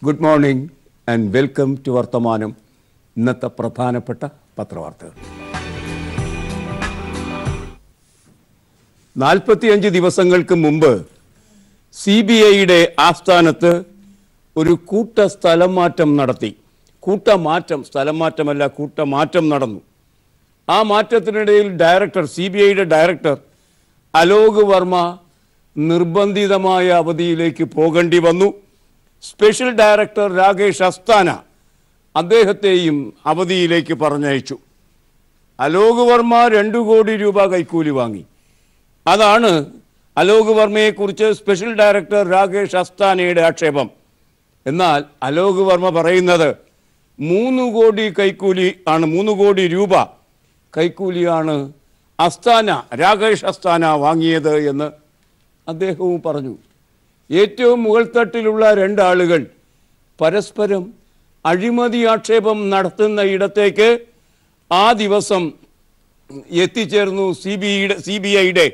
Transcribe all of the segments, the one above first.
Good morning and welcome to Varthamanam. ഇന്നത്തെ പ്രധാനപ്പെട്ട പത്രവാർത്തകൾ. 45 ദിവസങ്ങൾക്ക് മുമ്പ് CBIയുടെ ആസ്ഥാനത്ത് ഒരു കൂട്ട സ്ഥലം മാറ്റം നടത്തി. കൂട്ടമാറ്റം നടന്നു. ആ മാറ്റത്തിനിടയിൽ CBIയുടെ ഡയറക്ടർ അലോക് വർമ്മ നിർബന്ധിതമായ അവധിയിലേക്ക് പോകേണ്ടി വന്നു. സ്പെഷ്യൽ ഡയറക്ടർ രാകേഷ് അസ്താന അദ്ദേഹത്തെയും അവധിയിലേക്ക് പറഞ്ഞയച്ചു. അലോക് വർമ്മ 2 കോടി രൂപ കൈക്കൂലി വാങ്ങി. അതാണ് അലോക് വർമ്മയെക്കുറിച്ച് സ്പെഷ്യൽ ഡയറക്ടർ രാകേഷ് അസ്താനയുടെ ആക്ഷേപം. എന്നാൽ അലോക് വർമ്മ പറയുന്നത് 3 കോടി രൂപ കൈക്കൂലിയാണ് രാകേഷ് അസ്താന വാങ്ങിയത് എന്ന് അദ്ദേഹവും പറഞ്ഞു. ഏറ്റവും മുകൾ തട്ടിലുള്ള 2 ആളുകൾ പരസ്പരം അഴിമതി ആക്ഷേപം നടത്തുന്ന ഇടത്തേക്ക് ആ ദിവസം എത്തിച്ചേർന്നു CBIയുടെ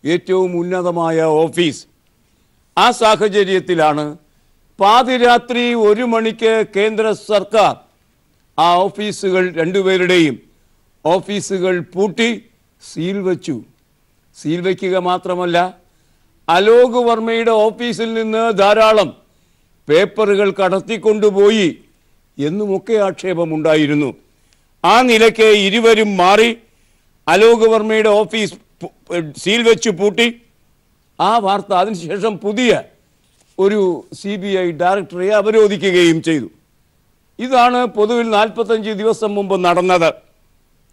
ഏറ്റവും ഉന്നതമായ ഓഫീസ്. ആ സാഹചര്യത്തിലാണ് പാതിരാത്രി 1 മണിക്ക് കേന്ദ്ര സർക്കാർ ആ ഓഫീസുകൾ 2 പേരുടെയും ഓഫീസുകൾ പൂട്ടി സീൽ വച്ചു. സീൽ വയ്ക്കുക മാത്രമല്ല, അലോക് വർമ്മയുടെ ഓഫീസിൽ നിന്ന് ധാരാളം പേപ്പറുകൾ കടത്തിക്കൊണ്ടുപോയി എന്നുമൊക്കെ ആക്ഷേപമുണ്ടായിരുന്നു. ആ നിലയ്ക്ക് ഇരുവരും മാറി അലോക് വർമ്മയുടെ ഓഫീസ് സീൽ വെച്ച് പൂട്ടി. ആ വാർത്ത അതിനുശേഷം പുതിയ ഒരു CBI ഡയറക്ടറെ അവരോധിക്കുകയും ചെയ്തു. ഇതാണ് പൊതുവിൽ 45 ദിവസം മുമ്പ് നടന്നത്.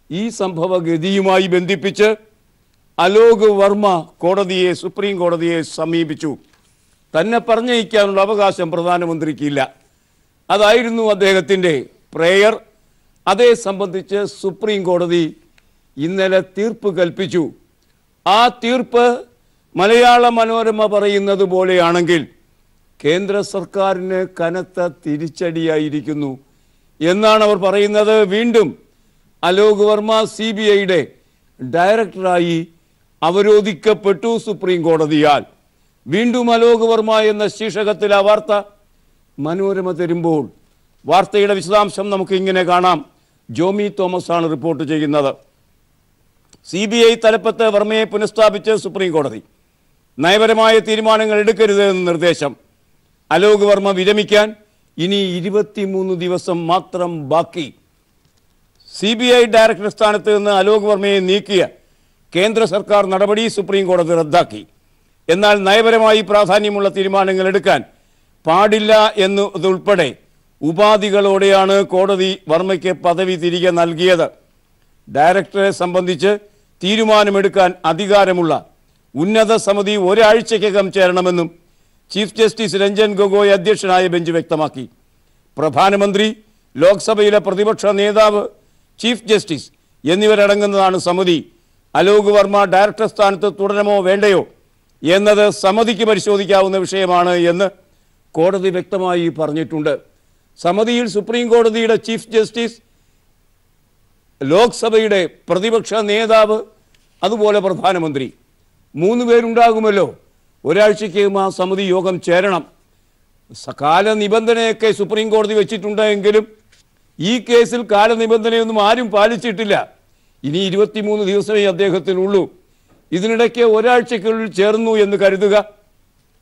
ഈ സംഭവഗതിയുമായി ബന്ധിപ്പിച്ച് അലോക് വർമ്മ സുപ്രീം കോടതിയെ സമീപിച്ചു. തന്നെ പറഞ്ഞയക്കാനുള്ള അവകാശം പ്രധാനമന്ത്രിക്കില്ല. അതായിരുന്നു അദ്ദേഹത്തിൻ്റെ പ്രേയർ. അതേ സംബന്ധിച്ച് സുപ്രീം കോടതി ഇന്നലെ തീർപ്പ് കൽപ്പിച്ചു. ആ തീർപ്പ് മലയാള മനോരമ പറയുന്നത് പോലെയാണെങ്കിൽ കേന്ദ്ര സർക്കാരിന് കനത്ത തിരിച്ചടിയായിരിക്കുന്നു എന്നാണ് അവർ പറയുന്നത്. വീണ്ടും അലോക് വർമ്മ CBIയുടെ ഡയറക്ടറായി അവരോധിക്കപ്പെട്ടു സുപ്രീം കോടതിയാൽ. വീണ്ടും അലോക് വർമ്മ എന്ന ശീർഷകത്തിൽ ആ വാർത്ത മനോരമ തരുമ്പോൾ വാർത്തയുടെ വിശദാംശം നമുക്ക് ഇങ്ങനെ കാണാം. ജോമി തോമസ് ആണ് റിപ്പോർട്ട് ചെയ്യുന്നത്. CBI തലപ്പത്ത് വർമ്മയെ പുനഃസ്ഥാപിച്ച് സുപ്രീം കോടതി. നയപരമായ തീരുമാനങ്ങൾ എടുക്കരുത് എന്ന് നിർദ്ദേശം. അലോക് വർമ്മ വിരമിക്കാൻ ഇനി 23 ദിവസം മാത്രം ബാക്കി. CBI ഡയറക്ടർ സ്ഥാനത്ത് നിന്ന് അലോക് വർമ്മയെ നീക്കിയ കേന്ദ്ര സർക്കാർ നടപടി സുപ്രീം കോടതി റദ്ദാക്കി. എന്നാൽ നയപരമായി പ്രാധാന്യമുള്ള തീരുമാനങ്ങൾ എടുക്കാൻ പാടില്ല എന്നതുൾപ്പെടെ ഉപാധികളോടെയാണ് കോടതി വർമ്മയ്ക്ക് പദവി തിരികെ നൽകിയത്. ഡയറക്ടറെ സംബന്ധിച്ച് തീരുമാനമെടുക്കാൻ അധികാരമുള്ള ഉന്നത സമിതി ഒരാഴ്ചയ്ക്കകം ചേരണമെന്നും ചീഫ് ജസ്റ്റിസ് രഞ്ജൻ ഗൊഗോയ് അധ്യക്ഷനായ ബെഞ്ച് വ്യക്തമാക്കി. പ്രധാനമന്ത്രി, ലോക്സഭയിലെ പ്രതിപക്ഷ നേതാവ്, ചീഫ് ജസ്റ്റിസ് എന്നിവരടങ്ങുന്നതാണ് സമിതി. അലോക് വർമ്മ ഡയറക്ടർ സ്ഥാനത്ത് തുടരണമോ വേണ്ടയോ എന്നത് സമിതിക്ക് പരിശോധിക്കാവുന്ന വിഷയമാണ് എന്ന് കോടതി വ്യക്തമായി പറഞ്ഞിട്ടുണ്ട്. സമിതിയിൽ സുപ്രീം കോടതിയുടെ ചീഫ് ജസ്റ്റിസ്, ലോക്സഭയുടെ പ്രതിപക്ഷ നേതാവ്, അതുപോലെ പ്രധാനമന്ത്രി 3 പേരുണ്ടാകുമല്ലോ. ഒരാഴ്ചയ്ക്കും ആ സമിതി യോഗം ചേരണം. കാലനിബന്ധനയൊക്കെ സുപ്രീം കോടതി വെച്ചിട്ടുണ്ടെങ്കിലും ഈ കേസിൽ കാലനിബന്ധനയൊന്നും ആരും പാലിച്ചിട്ടില്ല. ഇനി 23 ദിവസമേ അദ്ദേഹത്തിനുള്ളൂ. ഇതിനിടയ്ക്ക് ഒരാഴ്ചയ്ക്കുള്ളിൽ ചേർന്നു എന്ന് കരുതുക.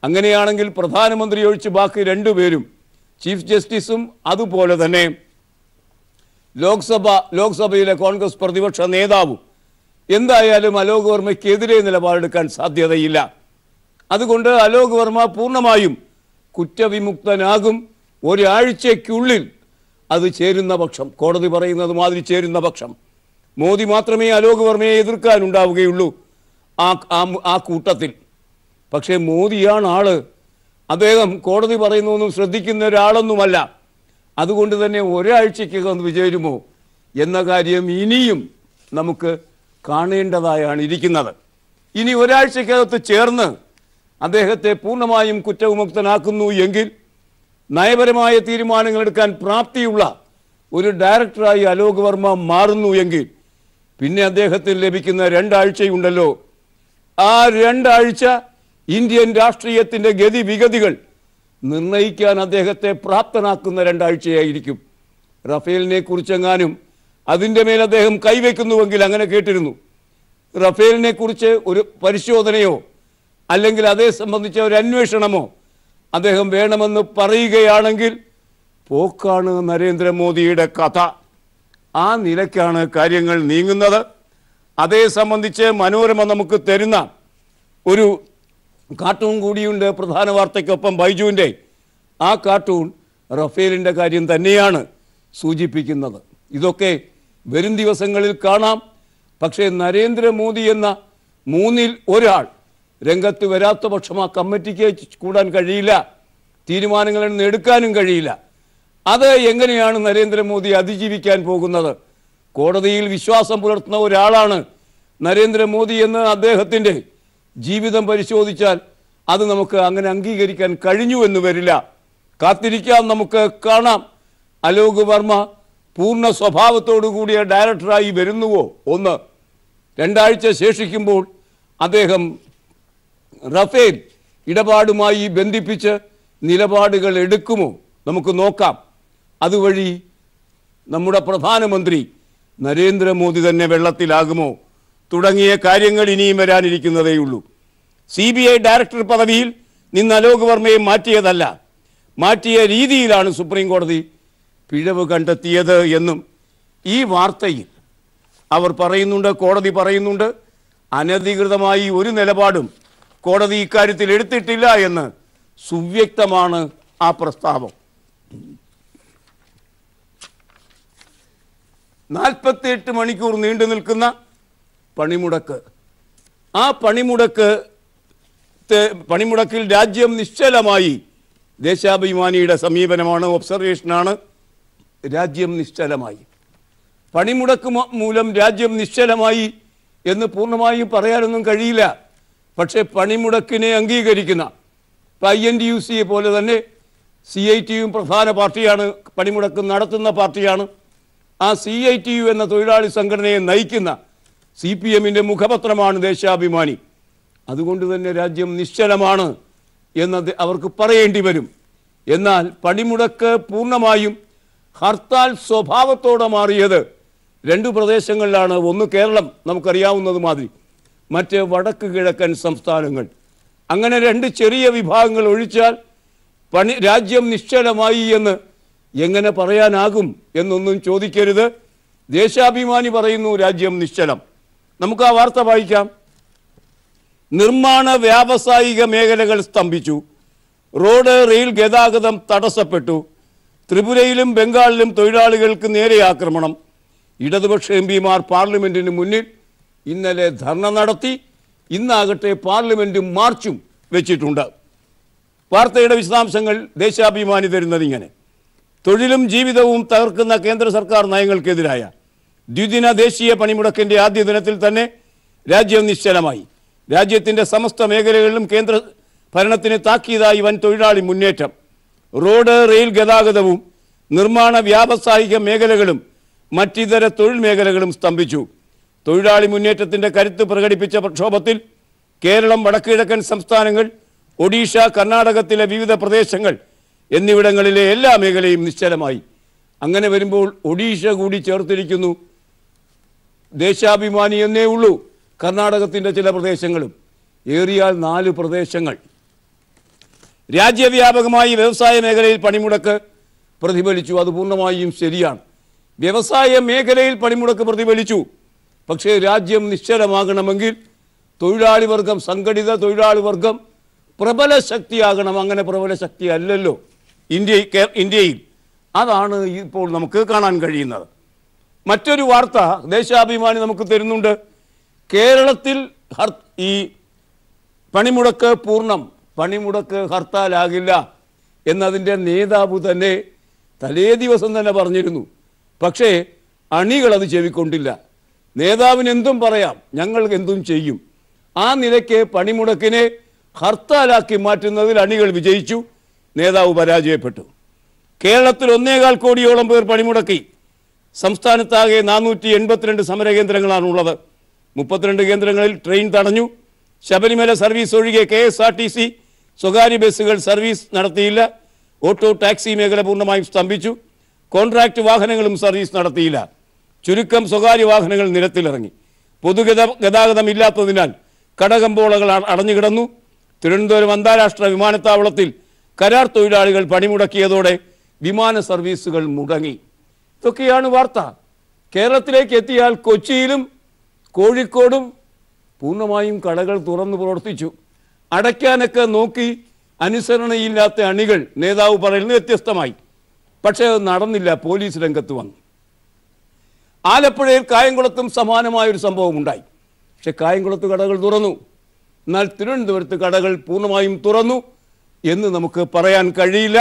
അങ്ങനെയാണെങ്കിൽ പ്രധാനമന്ത്രി ഒഴിച്ച് ബാക്കി 2 പേരും, ചീഫ് ജസ്റ്റിസും അതുപോലെ തന്നെ ലോക്സഭയിലെ കോൺഗ്രസ് പ്രതിപക്ഷ നേതാവും എന്തായാലും അലോക് വർമ്മയ്ക്കെതിരെ നിലപാടെടുക്കാൻ സാധ്യതയില്ല. അതുകൊണ്ട് അലോക് വർമ്മ പൂർണ്ണമായും കുറ്റവിമുക്തനാകും ഒരാഴ്ചയ്ക്കുള്ളിൽ. അത് ചേരുന്ന പക്ഷം, കോടതി പറയുന്നത് മാതിരി ചേരുന്ന പക്ഷം, മോദി മാത്രമേ അലോക് വർമ്മയെ എതിർക്കാനുണ്ടാവുകയുള്ളൂ ആ കൂട്ടത്തിൽ. പക്ഷേ മോദിയാണ് ആള്. അദ്ദേഹം കോടതി പറയുന്നതൊന്നും ശ്രദ്ധിക്കുന്ന ഒരാളൊന്നുമല്ല. അതുകൊണ്ട് തന്നെ ഒരാഴ്ചയ്ക്കകം വിജയിക്കുമോ എന്ന കാര്യം ഇനിയും നമുക്ക് കാണേണ്ടതായാണ് ഇരിക്കുന്നത്. ഇനി ഒരാഴ്ചക്കകത്ത് ചേർന്ന് അദ്ദേഹത്തെ പൂർണ്ണമായും കുറ്റവിമുക്തനാക്കുന്നു എങ്കിൽ നയപരമായ തീരുമാനങ്ങൾ എടുക്കാൻ പ്രാപ്തിയുള്ള ഒരു ഡയറക്ടറായി അലോക് വർമ്മ മാറുന്നു എങ്കിൽ പിന്നെ അദ്ദേഹത്തിന് ലഭിക്കുന്ന 2 ആഴ്ചയുണ്ടല്ലോ. ആ 2 ആഴ്ച ഇന്ത്യൻ രാഷ്ട്രീയത്തിൻ്റെ ഗതിവിഗതികൾ നിർണയിക്കാൻ അദ്ദേഹത്തെ പ്രാപ്തനാക്കുന്ന രണ്ടാഴ്ചയായിരിക്കും. റഫേലിനെ കുറിച്ചെങ്ങാനും അതിൻ്റെ മേൽ അദ്ദേഹം കൈവയ്ക്കുന്നുവെങ്കിൽ അങ്ങനെ കേട്ടിരുന്നു. റഫേലിനെ കുറിച്ച് ഒരു പരിശോധനയോ അല്ലെങ്കിൽ അതേ സംബന്ധിച്ച ഒരു അന്വേഷണമോ അദ്ദേഹം വേണമെന്ന് പറയുകയാണെങ്കിൽ പോക്കാണ് നരേന്ദ്രമോദിയുടെ കഥ. ആ നിലയ്ക്കാണ് കാര്യങ്ങൾ നീങ്ങുന്നത്. അതേ സംബന്ധിച്ച് മനോരമ നമുക്ക് തരുന്ന ഒരു കാർട്ടൂൺ കൂടിയുണ്ട് പ്രധാന വാർത്തയ്ക്കൊപ്പം ബൈജുവിൻ്റെ. ആ കാർട്ടൂൺ റഫേലിൻ്റെ കാര്യം തന്നെയാണ് സൂചിപ്പിക്കുന്നത്. ഇതൊക്കെ വരും ദിവസങ്ങളിൽ കാണാം. പക്ഷേ നരേന്ദ്രമോദി എന്ന മൂന്നിൽ ഒരാൾ രംഗത്ത് വരാത്ത പക്ഷം ആ കമ്മിറ്റിക്ക് കൂടാൻ കഴിയില്ല, തീരുമാനങ്ങളൊന്നും എടുക്കാനും കഴിയില്ല. അത് എങ്ങനെയാണ് നരേന്ദ്രമോദി അതിജീവിക്കാൻ പോകുന്നത്? കോടതിയിൽ വിശ്വാസം പുലർത്തുന്ന ഒരാളാണ് നരേന്ദ്രമോദി എന്ന് അദ്ദേഹത്തിൻ്റെ ജീവിതം പരിശോധിച്ചാൽ അത് നമുക്ക് അങ്ങനെ അംഗീകരിക്കാൻ കഴിഞ്ഞു എന്ന് വരില്ല. കാത്തിരിക്കാം, നമുക്ക് കാണാം. അലോക് വർമ്മ പൂർണ്ണ സ്വഭാവത്തോടു കൂടിയ ഡയറക്ടറായി വരുന്നുവോ? ഒന്ന്. രണ്ടാഴ്ച ശേഷിക്കുമ്പോൾ അദ്ദേഹം റഫേൽ ഇടപാടുമായി ബന്ധിപ്പിച്ച് നിലപാടുകൾ എടുക്കുമോ? നമുക്ക് നോക്കാം. അതുവഴി നമ്മുടെ പ്രധാനമന്ത്രി നരേന്ദ്രമോദി തന്നെ വെള്ളത്തിലാകുമോ തുടങ്ങിയ കാര്യങ്ങൾ ഇനിയും വരാനിരിക്കുന്നതേയുള്ളൂ. CBI ഡയറക്ടർ പദവിയിൽ നിന്ന് അലോക് വർമ്മയെ മാറ്റിയതല്ല, മാറ്റിയ രീതിയിലാണ് സുപ്രീം കോടതി പിഴവ് കണ്ടെത്തിയത് എന്നും ഈ വാർത്തയിൽ അവർ പറയുന്നുണ്ട്. കോടതി പറയുന്നുണ്ട് അനധികൃതമായി ഒരു നിലപാടും കോടതി ഇക്കാര്യത്തിൽ എടുത്തിട്ടില്ല എന്ന്. സുവ്യക്തമാണ് ആ പ്രസ്താവം. 48 മണിക്കൂർ നീണ്ടു നിൽക്കുന്ന പണിമുടക്ക്. ആ പണിമുടക്കിൽ രാജ്യം നിശ്ചലമായി. ദേശാഭിമാനിയുടെ സമീപനമാണ്, ഒബ്സർവേഷനാണ്. രാജ്യം നിശ്ചലമായി. പണിമുടക്ക് മൂലം രാജ്യം നിശ്ചലമായി എന്ന് പറയാനൊന്നും കഴിയില്ല. പക്ഷേ പണിമുടക്കിനെ അംഗീകരിക്കുന്ന INTUC പോലെ തന്നെ CITU പ്രധാന പാർട്ടിയാണ്, പണിമുടക്ക് നടത്തുന്ന പാർട്ടിയാണ്. ആ CITU എന്ന തൊഴിലാളി സംഘടനയെ നയിക്കുന്ന CPMൻ്റെ മുഖപത്രമാണ് ദേശാഭിമാനി. അതുകൊണ്ട് തന്നെ രാജ്യം നിശ്ചലമാണ് എന്നത് അവർക്ക് പറയേണ്ടി വരും. എന്നാൽ പണിമുടക്ക് പൂർണ്ണമായും ഹർത്താൽ സ്വഭാവത്തോടെ മാറിയത് 2 പ്രദേശങ്ങളിലാണ്. ഒന്ന് കേരളം, നമുക്കറിയാവുന്നത് മാതിരി, മറ്റ് വടക്ക് കിഴക്കൻ സംസ്ഥാനങ്ങൾ. അങ്ങനെ 2 ചെറിയ വിഭാഗങ്ങൾ ഒഴിച്ചാൽ രാജ്യം നിശ്ചലമായി എന്ന് എങ്ങനെ പറയാനാകും എന്നൊന്നും ചോദിക്കരുത്. ദേശാഭിമാനി പറയുന്നു രാജ്യം നിശ്ചലം. നമുക്ക് ആ വാർത്ത വായിക്കാം. നിർമ്മാണ വ്യാവസായിക മേഖലകൾ സ്തംഭിച്ചു, റോഡ് റെയിൽ ഗതാഗതം തടസ്സപ്പെട്ടു, ത്രിപുരയിലും ബംഗാളിലും തൊഴിലാളികൾക്ക് നേരെ ആക്രമണം. ഇടതുപക്ഷ MPമാർ പാർലമെന്റിന് മുന്നിൽ ഇന്നലെ ധർണ നടത്തി. ഇന്നാകട്ടെ പാർലമെന്റ് മാർച്ചും വെച്ചിട്ടുണ്ട്. വാർത്തയുടെ വിശദാംശങ്ങൾ ദേശാഭിമാനി തരുന്നത് ഇങ്ങനെ. തൊഴിലും ജീവിതവും തകർക്കുന്ന കേന്ദ്ര സർക്കാർ നയങ്ങൾക്കെതിരായ ദ്വിദിന ദേശീയ പണിമുടക്കിൻ്റെ ആദ്യ ദിനത്തിൽ തന്നെ രാജ്യം നിശ്ചലമായി. രാജ്യത്തിൻ്റെ സമസ്ത മേഖലകളിലും കേന്ദ്ര ഭരണത്തിന് താക്കീതായി വൻ തൊഴിലാളി മുന്നേറ്റം. റോഡ് റെയിൽ ഗതാഗതവും നിർമ്മാണ വ്യാവസായിക മേഖലകളും മറ്റിതര തൊഴിൽ മേഖലകളും സ്തംഭിച്ചു. തൊഴിലാളി മുന്നേറ്റത്തിൻ്റെ കരുത്ത് പ്രകടിപ്പിച്ച പ്രക്ഷോഭത്തിൽ കേരളം, വടക്കുകിഴക്കൻ സംസ്ഥാനങ്ങൾ, ഒഡീഷ, കർണാടകത്തിലെ വിവിധ പ്രദേശങ്ങൾ എന്നിവിടങ്ങളിലെ എല്ലാ മേഖലയും നിശ്ചലമായി. അങ്ങനെ വരുമ്പോൾ ഒഡീഷ കൂടി ചേർത്തിരിക്കുന്നു. ദേശാഭിമാനി എന്നേ ഉള്ളൂ. കർണാടകത്തിൻ്റെ ചില പ്രദേശങ്ങളും, ഏറിയാൽ 4 പ്രദേശങ്ങൾ. രാജ്യവ്യാപകമായി വ്യവസായ മേഖലയിൽ പണിമുടക്ക് പ്രതിഫലിച്ചു. അത് പൂർണ്ണമായും ശരിയാണ്. വ്യവസായ മേഖലയിൽ പണിമുടക്ക് പ്രതിഫലിച്ചു. പക്ഷേ രാജ്യം നിശ്ചലമാകണമെങ്കിൽ തൊഴിലാളി വർഗം, സംഘടിത തൊഴിലാളി വർഗം പ്രബല ശക്തിയാകണം. അങ്ങനെ പ്രബല ശക്തി അല്ലല്ലോ ഇന്ത്യയിൽ. അതാണ് ഇപ്പോൾ നമുക്ക് കാണാൻ കഴിയുന്നത്. മറ്റൊരു വാർത്ത ദേശാഭിമാനി നമുക്ക് തരുന്നുണ്ട്. കേരളത്തിൽ ഈ പണിമുടക്ക് പൂർണ്ണം, പണിമുടക്ക് ഹർത്താലാകില്ല എന്നതിൻ്റെ നേതാവ് തന്നെ തലേ ദിവസം തന്നെ പറഞ്ഞിരുന്നു. പക്ഷേ അണികൾ അത് ചെവിക്കൊണ്ടില്ല. നേതാവിന് എന്തും പറയാം, ഞങ്ങൾ എന്തും ചെയ്യും. ആ നിലയ്ക്ക് പണിമുടക്കിനെ ഹർത്താലാക്കി മാറ്റുന്നതിൽ അണികൾ വിജയിച്ചു, നേതാവ് പരാജയപ്പെട്ടു. കേരളത്തിൽ 1.25 കോടിയോളം പേർ പണിമുടക്കി. സംസ്ഥാനത്താകെ 482 സമരകേന്ദ്രങ്ങളാണുള്ളത്. 32 കേന്ദ്രങ്ങളിൽ ട്രെയിൻ തടഞ്ഞു. ശബരിമല സർവീസ് ഒഴികെ KSRTC, സ്വകാര്യ ബസ്സുകൾ സർവീസ് നടത്തിയില്ല. ഓട്ടോ ടാക്സി മേഖല പൂർണ്ണമായും സ്തംഭിച്ചു. കോൺട്രാക്ട് വാഹനങ്ങളും സർവീസ് നടത്തിയില്ല. ചുരുക്കം സ്വകാര്യ വാഹനങ്ങൾ നിരത്തിലിറങ്ങി. പൊതുഗതാഗതം ഇല്ലാത്തതിനാൽ കടകമ്പോളകൾ അടഞ്ഞുകിടന്നു. തിരുവനന്തപുരം അന്താരാഷ്ട്ര വിമാനത്താവളത്തിൽ കരാർ തൊഴിലാളികൾ പണിമുടക്കിയതോടെ വിമാന സർവീസുകൾ മുടങ്ങി. ഇതൊക്കെയാണ് വാർത്ത. കേരളത്തിലേക്ക് എത്തിയാൽ കൊച്ചിയിലും കോഴിക്കോടും പൂർണ്ണമായും കടകൾ തുറന്നു പ്രവർത്തിച്ചു. അടയ്ക്കാനൊക്കെ നോക്കി അനുസരണയില്ലാത്ത അണികൾ, നേതാവ് പറയുന്നത് വ്യത്യസ്തമായി. പക്ഷേ അത് നടന്നില്ല. പോലീസ് രംഗത്ത് വന്നു. ആലപ്പുഴയിൽ കായംകുളത്തും സമാനമായൊരു സംഭവം ഉണ്ടായി. പക്ഷെ കായംകുളത്ത് കടകൾ തുറന്നു. എന്നാൽ തിരുവനന്തപുരത്ത് കടകൾ പൂർണ്ണമായും തുറന്നു എന്ന് നമുക്ക് പറയാൻ കഴിയില്ല.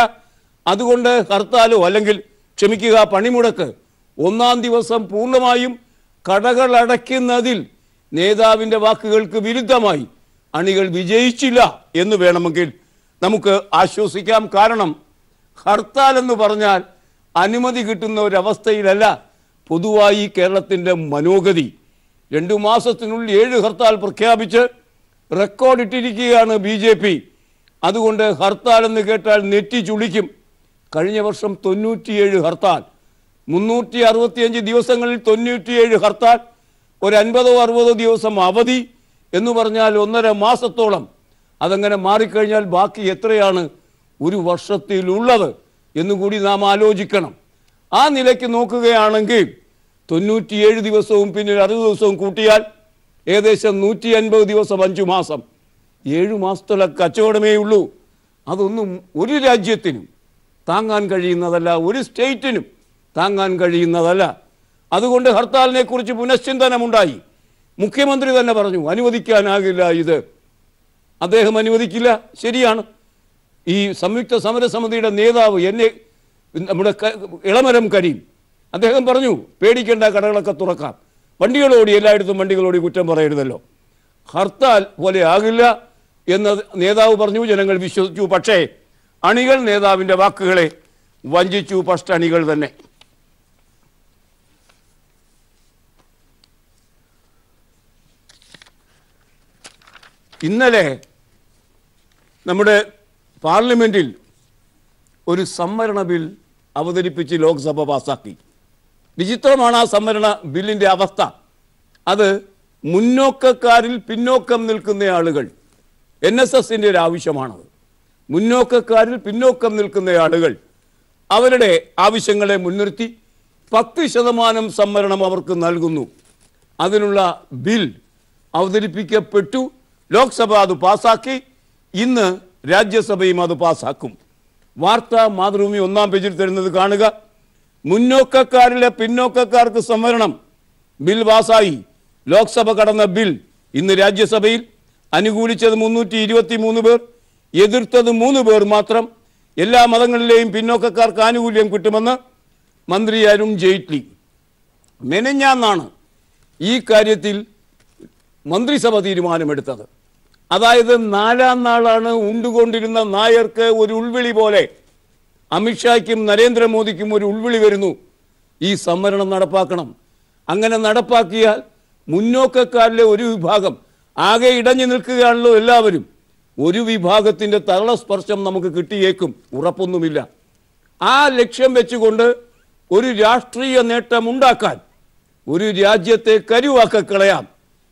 അതുകൊണ്ട് ഹർത്താലോ അല്ലെങ്കിൽ ക്ഷമിക്കുക പണിമുടക്ക് ഒന്നാം ദിവസം പൂർണ്ണമായും കടകൾ അടയ്ക്കുന്നതിൽ നേതാവിൻ്റെ വാക്കുകൾക്ക് വിരുദ്ധമായി അണികൾ വിജയിച്ചില്ല എന്ന് വേണമെങ്കിൽ നമുക്ക് ആശ്വസിക്കാം. കാരണം ഹർത്താൽ എന്ന് പറഞ്ഞാൽ അനുമതി കിട്ടുന്ന ഒരവസ്ഥയിലല്ല പൊതുവായി കേരളത്തിൻ്റെ മനോഗതി. 2 മാസത്തിനുള്ളിൽ 7 ഹർത്താൽ പ്രഖ്യാപിച്ച് റെക്കോർഡിട്ടിരിക്കുകയാണ് BJP. അതുകൊണ്ട് ഹർത്താൽ എന്ന് കേട്ടാൽ നെറ്റി ചുളിക്കും. കഴിഞ്ഞ വർഷം 97 ഹർത്താൽ, 365 ദിവസങ്ങളിൽ 97 ഹർത്താൽ, ഒരു 50-60 ദിവസം അവധി എന്ന് പറഞ്ഞാൽ 1.5 മാസത്തോളം. അതങ്ങനെ മാറിക്കഴിഞ്ഞാൽ ബാക്കി എത്രയാണ് ഒരു വർഷത്തിലുള്ളത് എന്നുകൂടി നാം ആലോചിക്കണം. ആ നിലയ്ക്ക് നോക്കുകയാണെങ്കിൽ 97 ദിവസവും പിന്നെ 60 ദിവസവും കൂട്ടിയാൽ ഏകദേശം 150 ദിവസം, 5 മാസം, 7 മാസത്തുള്ള കച്ചവടമേ ഉള്ളൂ. അതൊന്നും ഒരു രാജ്യത്തിനും താങ്ങാൻ കഴിയുന്നതല്ല, ഒരു സ്റ്റേറ്റിനും താങ്ങാൻ കഴിയുന്നതല്ല. അതുകൊണ്ട് ഹർത്താലിനെ കുറിച്ച് പുനശ്ചിന്തനമുണ്ടായി. മുഖ്യമന്ത്രി തന്നെ പറഞ്ഞു അനുവദിക്കാനാകില്ല, ഇത് അദ്ദേഹം അനുവദിക്കില്ല. ശരിയാണ്. ഈ സംയുക്ത സമരസമിതിയുടെ നേതാവ് നമ്മുടെ ഇളമരം കരീം അദ്ദേഹം പറഞ്ഞു പേടിക്കേണ്ട, കടകളൊക്കെ തുറക്കാം, വണ്ടികളോടി, എല്ലായിടത്തും വണ്ടികളോടി കുറ്റം പറയരുതല്ലോ. ഹർത്താൽ പോലെ ആകില്ല എന്ന് നേതാവ് പറഞ്ഞു. ജനങ്ങൾ വിശ്വസിച്ചു. പക്ഷേ അണികൾ നേതാവിൻ്റെ വാക്കുകളെ വഞ്ചിച്ചു. ഫസ്റ്റ് അണികൾ തന്നെ. ഇന്നലെ നമ്മുടെ പാർലമെൻറ്റിൽ ഒരു സംവരണ ബിൽ അവതരിപ്പിച്ച് ലോക്സഭ പാസാക്കി. വിചിത്രമാണ് ആ സംവരണ ബില്ലിൻ്റെ അവസ്ഥ. അത് മുന്നോക്കക്കാരിൽ പിന്നോക്കം നിൽക്കുന്ന ആളുകൾ, NSSൻ്റെ ഒരു ആവശ്യമാണത്. മുന്നോക്കക്കാരിൽ പിന്നോക്കം നിൽക്കുന്ന ആളുകൾ അവരുടെ ആവശ്യങ്ങളെ മുൻനിർത്തി 10% സംവരണം അവർക്ക് നൽകുന്നു. അതിനുള്ള ബിൽ അവതരിപ്പിക്കപ്പെട്ടു. ലോക്സഭ അത് പാസാക്കി. ഇന്ന് രാജ്യസഭയും അത് പാസാക്കും. വാർത്ത മാതൃഭൂമി 1-ാം പേജിൽ തരുന്നത് കാണുക. മുന്നോക്കക്കാരിലെ പിന്നോക്കക്കാർക്ക് സംവരണം ബിൽ പാസായി. ലോക്സഭ കടന്ന ബിൽ ഇന്ന് രാജ്യസഭയിൽ. അനുകൂലിച്ചത് 323 പേർ, എതിർത്തത് 3 പേർ മാത്രം. എല്ലാ മതങ്ങളിലെയും പിന്നോക്കക്കാർക്ക് ആനുകൂല്യം കിട്ടുമെന്ന് മന്ത്രി അരുൺ ജെയ്റ്റ്ലി. മെനഞ്ഞാന്നാണ് ഈ കാര്യത്തിൽ മന്ത്രിസഭ തീരുമാനമെടുത്തത്. അതായത് 4-ാം നാളാണ് ഉണ്ടുകൊണ്ടിരുന്ന നായർക്ക് ഒരു ഉൾവിളി പോലെ അമിത്ഷായ്ക്കും നരേന്ദ്രമോദിക്കും ഒരു ഉൾവിളി വരുന്നു, ഈ സംവരണം നടപ്പാക്കണം. അങ്ങനെ നടപ്പാക്കിയാൽ മുന്നോക്കക്കാരിലെ ഒരു വിഭാഗം, ആകെ ഇടഞ്ഞു നിൽക്കുകയാണല്ലോ എല്ലാവരും, ഒരു വിഭാഗത്തിൻ്റെ തളസ്പർശം നമുക്ക് കിട്ടിയേക്കും, ഉറപ്പൊന്നുമില്ല. ആ ലക്ഷ്യം വെച്ചുകൊണ്ട് ഒരു രാഷ്ട്രീയ നേട്ടം ഉണ്ടാക്കാൻ ഒരു രാജ്യത്തെ കരുവാക്കളയാം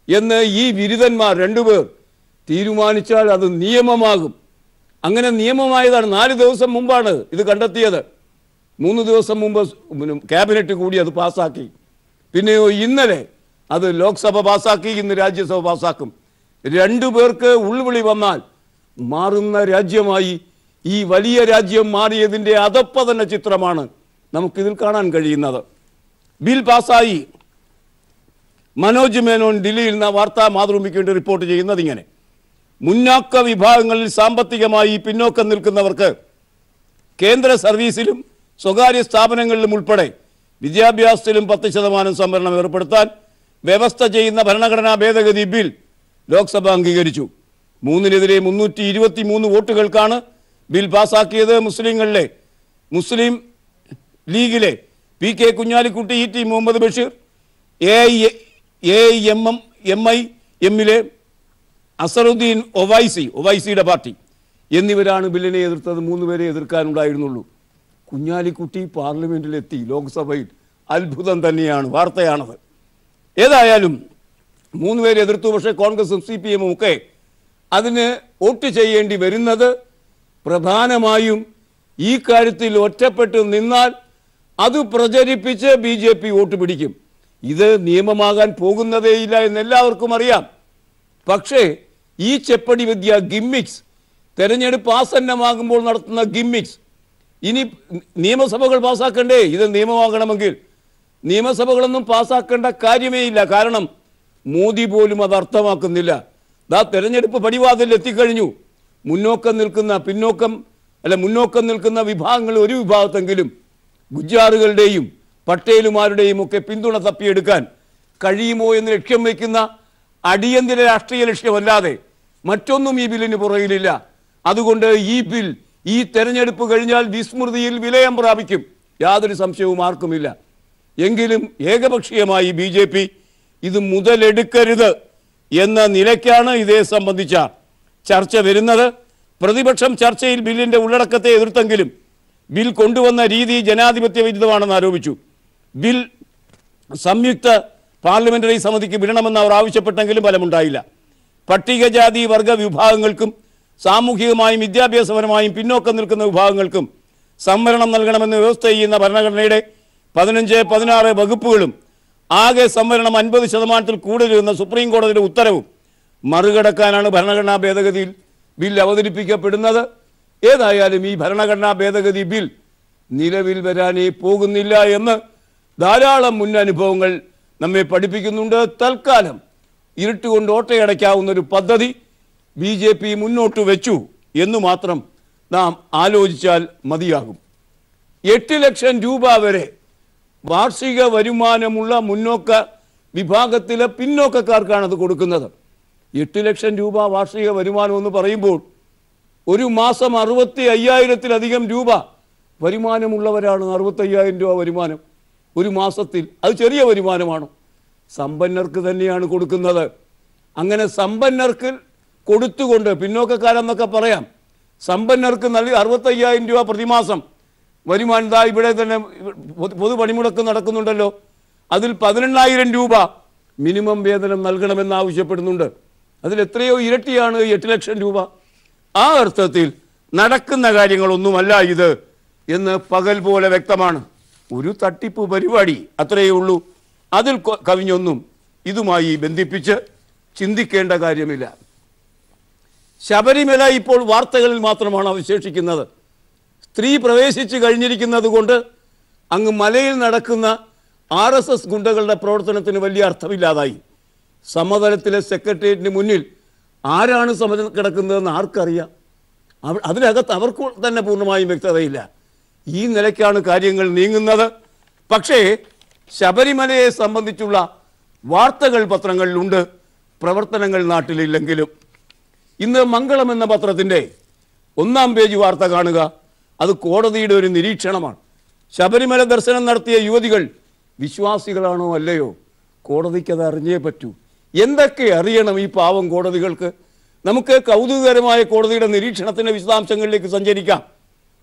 എന്ന് ഈ ബിരുദന്മാർ 2 പേർ തീരുമാനിച്ചാൽ അത് നിയമമാകും. അങ്ങനെ നിയമമായതാണ്. 4 ദിവസം മുമ്പാണ് ഇത് കണ്ടെത്തിയത്. 3 ദിവസം മുമ്പ് ക്യാബിനറ്റ് കൂടി അത് പാസ്സാക്കി. പിന്നെയോ ഇന്നലെ അത് ലോക്സഭ പാസ്സാക്കി, ഇന്ന് രാജ്യസഭ പാസ്സാക്കും. 2 പേർക്ക് ഉൾവിളി വന്നാൽ മാറുന്ന രാജ്യമായി ഈ വലിയ രാജ്യം മാറിയതിൻ്റെ അധപ്പതന ചിത്രമാണ് നമുക്കിതിൽ കാണാൻ കഴിയുന്നത്. ബിൽ പാസ്സായി. മനോജ് മേനോൻ ദില്ലിയിൽ നിന്ന് വാർത്താ മാതൃഭൂമിക്ക് വേണ്ടി റിപ്പോർട്ട് ചെയ്യുന്നത് ഇങ്ങനെ: മുന്നാക്ക വിഭാഗങ്ങളിൽ സാമ്പത്തികമായി പിന്നോക്കം നിൽക്കുന്നവർക്ക് കേന്ദ്ര സർവീസിലും സ്വകാര്യ സ്ഥാപനങ്ങളിലും ഉൾപ്പെടെ വിദ്യാഭ്യാസത്തിലും 10% സംവരണം ഏർപ്പെടുത്താൻ വ്യവസ്ഥ ചെയ്യുന്ന ഭരണഘടനാ ഭേദഗതി ബിൽ ലോക്സഭ അംഗീകരിച്ചു. 3-നെതിരെ 323 വോട്ടുകൾക്കാണ് ബിൽ പാസാക്കിയത്. മുസ്ലിം ലീഗിലെ PK കുഞ്ഞാലിക്കുട്ടി, ET മുഹമ്മദ് ബഷീർ, AIMIMലെ അസറുദ്ദീൻ ഒവൈസിയുടെ പാർട്ടി, എന്നിവരാണ് ബില്ലിനെ എതിർത്തത്. 3 പേരെ എതിർക്കാനുണ്ടായിരുന്നുള്ളൂ. കുഞ്ഞാലിക്കുട്ടി പാർലമെൻറ്റിലെത്തി, ലോക്സഭയിൽ. അത്ഭുതം തന്നെയാണ്, വാർത്തയാണത്. ഏതായാലും 3 പേരെ എതിർത്തു. പക്ഷേ കോൺഗ്രസും CPM ഒക്കെ അതിന് വോട്ട് ചെയ്യേണ്ടി വരുന്നത് പ്രധാനമായും ഈ കാര്യത്തിൽ ഒറ്റപ്പെട്ട് നിന്നാൽ അത് പ്രചരിപ്പിച്ച് BJP വോട്ട് പിടിക്കും. ഇത് നിയമമാകാൻ പോകുന്നതേയില്ല എന്നെല്ലാവർക്കും അറിയാം. പക്ഷേ ഈ ചെപ്പടി വിദ്യ, ഗിമ്മിക്സ്, തെരഞ്ഞെടുപ്പ് ആസന്നമാകുമ്പോൾ നടത്തുന്ന ഗിമ്മിക്സ്, ഇനി നിയമസഭകൾ പാസ്സാക്കണ്ടേ? ഇത് നിയമമാകണമെങ്കിൽ നിയമസഭകളൊന്നും പാസ്സാക്കേണ്ട കാര്യമേ ഇല്ല. കാരണം മോദി പോലും അത് അർത്ഥമാക്കുന്നില്ല. തെരഞ്ഞെടുപ്പ് പടിവാതിൽ എത്തിക്കഴിഞ്ഞു. മുന്നോക്കം നിൽക്കുന്ന വിഭാഗങ്ങൾ ഒരു വിഭാഗത്തെങ്കിലും ഗുജ്ജാറുകളുടെയും പട്ടേലുമാരുടെയും ഒക്കെ പിന്തുണ തപ്പിയെടുക്കാൻ കഴിയുമോ എന്ന് ലക്ഷ്യം വയ്ക്കുന്ന അടിയന്തര രാഷ്ട്രീയ ലക്ഷ്യമല്ലാതെ മറ്റൊന്നും ഈ ബില്ലിന് പുറകിലില്ല. അതുകൊണ്ട് ഈ ബിൽ ഈ തെരഞ്ഞെടുപ്പ് കഴിഞ്ഞാൽ വിസ്മൃതിയിൽ വിലയം പ്രാപിക്കും, യാതൊരു സംശയവും ആർക്കുമില്ല. എങ്കിലും ഏകപക്ഷീയമായി BJP ഇത് മുതലെടുക്കരുത് എന്ന നിലയ്ക്കാണ് ഇതേ സംബന്ധിച്ച ചർച്ച വരുന്നത്. പ്രതിപക്ഷം ചർച്ചയിൽ ബില്ലിൻ്റെ ഉള്ളടക്കത്തെ എതിർത്തെങ്കിലും ബിൽ കൊണ്ടുവന്ന രീതി ജനാധിപത്യ വിരുദ്ധമാണെന്ന് ആരോപിച്ചു. ബിൽ സംയുക്ത പാർലമെന്ററി സമിതിക്ക് വിടണമെന്ന് അവർ ആവശ്യപ്പെട്ടെങ്കിലും ഫലമുണ്ടായില്ല. പട്ടികജാതി വർഗ വിഭാഗങ്ങൾക്കും സാമൂഹികമായും വിദ്യാഭ്യാസപരമായും പിന്നോക്കം നിൽക്കുന്ന വിഭാഗങ്ങൾക്കും സംവരണം നൽകണമെന്ന് വ്യവസ്ഥ ചെയ്യുന്ന ഭരണഘടനയുടെ 15, 16 വകുപ്പുകളും ആകെ സംവരണം 50% കൂടുതലെന്ന സുപ്രീം കോടതിയുടെ ഉത്തരവും മറികടക്കാനാണ് ഭരണഘടനാ ഭേദഗതിയിൽ ബിൽ അവതരിപ്പിക്കപ്പെടുന്നത്. ഏതായാലും ഈ ഭരണഘടനാ ഭേദഗതി ബിൽ നിലവിൽ വരാനേ പോകുന്നില്ല എന്ന് ധാരാളം മുൻ അനുഭവങ്ങൾ നമ്മെ പഠിപ്പിക്കുന്നുണ്ട്. തൽക്കാലം ഇരുട്ടുകൊണ്ട് ഓട്ടയടയ്ക്കാവുന്നൊരു പദ്ധതി BJP മുന്നോട്ട് വെച്ചു എന്ന് മാത്രം നാം ആലോചിച്ചാൽ മതിയാകും. 8 ലക്ഷം രൂപ വരെ വാർഷിക വരുമാനമുള്ള മുന്നോക്ക വിഭാഗത്തിലെ പിന്നോക്കക്കാർക്കാണ് അത് കൊടുക്കുന്നത്. 8 ലക്ഷം രൂപ വാർഷിക വരുമാനം എന്ന് പറയുമ്പോൾ ഒരു മാസം 65,000-ത്തിലധികം രൂപ വരുമാനമുള്ളവരാണ്. 65,000 രൂപ വരുമാനം ഒരു മാസത്തിൽ, അത് ചെറിയ വരുമാനമാണ്. സമ്പന്നർക്ക് തന്നെയാണ് കൊടുക്കുന്നത്. അങ്ങനെ സമ്പന്നർക്ക് കൊടുത്തുകൊണ്ട്, പിന്നോക്കക്കാരെന്നൊക്കെ പറയാം, സമ്പന്നർക്ക് നൽകി 65,000 രൂപ പ്രതിമാസം വരുമാനം. ഇവിടെ തന്നെ പൊതു പണിമുടക്ക് നടക്കുന്നുണ്ടല്ലോ, അതിൽ 18,000 രൂപ മിനിമം വേതനം നൽകണമെന്ന് ആവശ്യപ്പെടുന്നുണ്ട്. അതിലെത്രയോ ഇരട്ടിയാണ് 8 ലക്ഷം രൂപ. ആ അർത്ഥത്തിൽ നടക്കുന്ന കാര്യങ്ങളൊന്നുമല്ല ഇത് എന്ന് പകൽ പോലെ വ്യക്തമാണ്. ഒരു തട്ടിപ്പ് പരിപാടി, അത്രയേ ഉള്ളൂ. അതിൽ കവിഞ്ഞൊന്നും ഇതുമായി ബന്ധിപ്പിച്ച് ചിന്തിക്കേണ്ട കാര്യമില്ല. ശബരിമല ഇപ്പോൾ വാർത്തകളിൽ മാത്രമാണ് അവശേഷിക്കുന്നത്. സ്ത്രീ പ്രവേശിച്ച് കഴിഞ്ഞിരിക്കുന്നത് കൊണ്ട് അങ്ങ് മലയിൽ നടക്കുന്ന RSS ഗുണ്ടകളുടെ പ്രവർത്തനത്തിന് വലിയ അർത്ഥമില്ലാതായി. സമതലത്തിലെ സെക്രട്ടേറിയറ്റിന് മുന്നിൽ ആരാണ് സമരം കിടക്കുന്നതെന്ന് ആർക്കറിയാം? അതിനകത്ത് അവർക്ക് തന്നെ പൂർണ്ണമായും വ്യക്തതയില്ല. ഈ നിലയ്ക്കാണ് കാര്യങ്ങൾ നീങ്ങുന്നത്. പക്ഷേ ശബരിമലയെ സംബന്ധിച്ചുള്ള വാർത്തകൾ പത്രങ്ങളിലുണ്ട്, പ്രവർത്തനങ്ങൾ നാട്ടിലില്ലെങ്കിലും. ഇന്ന് മംഗളം എന്ന പത്രത്തിൻ്റെ 1-ാം പേജ് വാർത്ത കാണുക. അത് കോടതിയുടെ ഒരു നിരീക്ഷണമാണ്. ശബരിമല ദർശനം നടത്തിയ യുവതികൾ വിശ്വാസികളാണോ അല്ലയോ? കോടതിക്കത് അറിഞ്ഞേ പറ്റൂ. എന്തൊക്കെ അറിയണം ഈ പാവം കോടതികൾക്ക്? നമുക്ക് കൗതുകകരമായ കോടതിയുടെ നിരീക്ഷണത്തിൻ്റെ വിശദാംശങ്ങളിലേക്ക് സഞ്ചരിക്കാം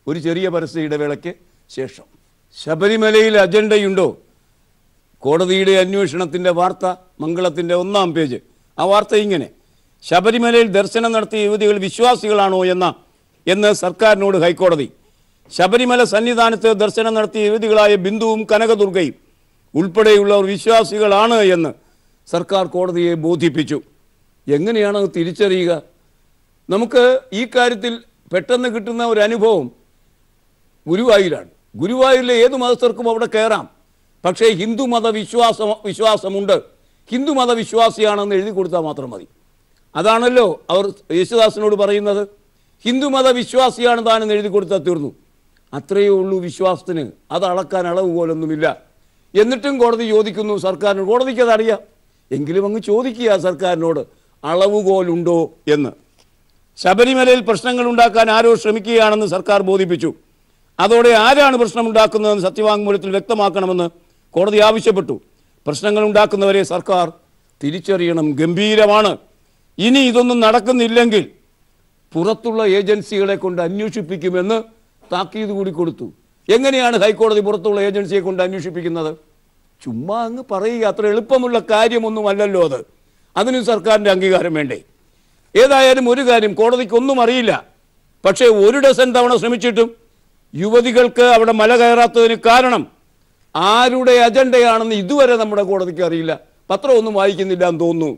ഒരു ചെറിയ പരസ്യ ഇടവേളയ്ക്ക് ശേഷം. ശബരിമലയിൽ അജണ്ടയുണ്ടോ? കോടതിയുടെ അന്വേഷണത്തിൻ്റെ വാർത്ത മംഗളത്തിൻ്റെ 1-ാം പേജ്. ആ വാർത്ത ഇങ്ങനെ: ശബരിമലയിൽ ദർശനം നടത്തിയ യുവതികൾ വിശ്വാസികളാണോ എന്ന് സർക്കാരിനോട് ഹൈക്കോടതി. ശബരിമല സന്നിധാനത്ത് ദർശനം നടത്തിയ യുവതികളായ ബിന്ദുവും കനകദുർഗയും ഉൾപ്പെടെയുള്ളവർ വിശ്വാസികളാണ് എന്ന് സർക്കാർ കോടതിയെ ബോധിപ്പിച്ചു. എങ്ങനെയാണ് അത് തിരിച്ചറിയുക? നമുക്ക് ഈ കാര്യത്തിൽ പെട്ടെന്ന് കിട്ടുന്ന ഒരു അനുഭവം ഗുരുവായൂരാണ്. ഗുരുവായൂരിലെ ഏത് മതസ്ഥർക്കും അവിടെ കയറാം. പക്ഷേ ഹിന്ദുമത വിശ്വാസമുണ്ട്, ഹിന്ദുമത വിശ്വാസിയാണെന്ന് എഴുതി കൊടുത്താൽ മാത്രം മതി. അതാണല്ലോ അവർ യേശുദാസിനോട് പറയുന്നത്. ഹിന്ദുമത വിശ്വാസിയാണ് താനെന്ന് എഴുതി കൊടുത്താൽ തീർന്നു. അത്രയേ ഉള്ളൂ വിശ്വാസത്തിന്. അത് അളക്കാൻ അളവ് പോലൊന്നുമില്ല. എന്നിട്ടും കോടതി ചോദിക്കുന്നു സർക്കാരിനോട്. കോടതിക്കതറിയാം, എങ്കിലും അങ്ങ് ചോദിക്കുക സർക്കാരിനോട്, അളവുകോലുണ്ടോ എന്ന്. ശബരിമലയിൽ പ്രശ്നങ്ങൾ ഉണ്ടാക്കാൻ ആരോ ശ്രമിക്കുകയാണെന്ന് സർക്കാർ ബോധിപ്പിച്ചു. അതോടെ ആരാണ് പ്രശ്നമുണ്ടാക്കുന്നതെന്ന് സത്യവാങ്മൂലത്തിൽ വ്യക്തമാക്കണമെന്ന് കോടതി ആവശ്യപ്പെട്ടു. പ്രശ്നങ്ങൾ ഉണ്ടാക്കുന്നവരെ സർക്കാർ തിരിച്ചറിയണം. ഗംഭീരമാണ്. ഇനി ഇതൊന്നും നടക്കുന്നില്ലെങ്കിൽ പുറത്തുള്ള ഏജൻസികളെ കൊണ്ട് അന്വേഷിപ്പിക്കുമെന്ന് താക്കീത് കൂടി കൊടുത്തു. എങ്ങനെയാണ് ഹൈക്കോടതി പുറത്തുള്ള ഏജൻസിയെ കൊണ്ട് അന്വേഷിപ്പിക്കുന്നത്? ചുമ്മാ അങ്ങ് പറയുക. അത്ര എളുപ്പമുള്ള കാര്യമൊന്നുമല്ലല്ലോ അത്. അതിന് സർക്കാരിൻ്റെ അംഗീകാരം വേണ്ടേ? ഏതായാലും ഒരു കാര്യം, കോടതിക്കൊന്നും അറിയില്ല. പക്ഷേ 1 ഡസൻ തവണ ശ്രമിച്ചിട്ടും യുവതികൾക്ക് അവിടെ മല കയറാത്തതിന് കാരണം ആരുടെ അജണ്ടയാണെന്ന് ഇതുവരെ നമ്മുടെ കോടതിക്ക് അറിയില്ല. പത്രമൊന്നും വായിക്കുന്നില്ല എന്ന് തോന്നുന്നു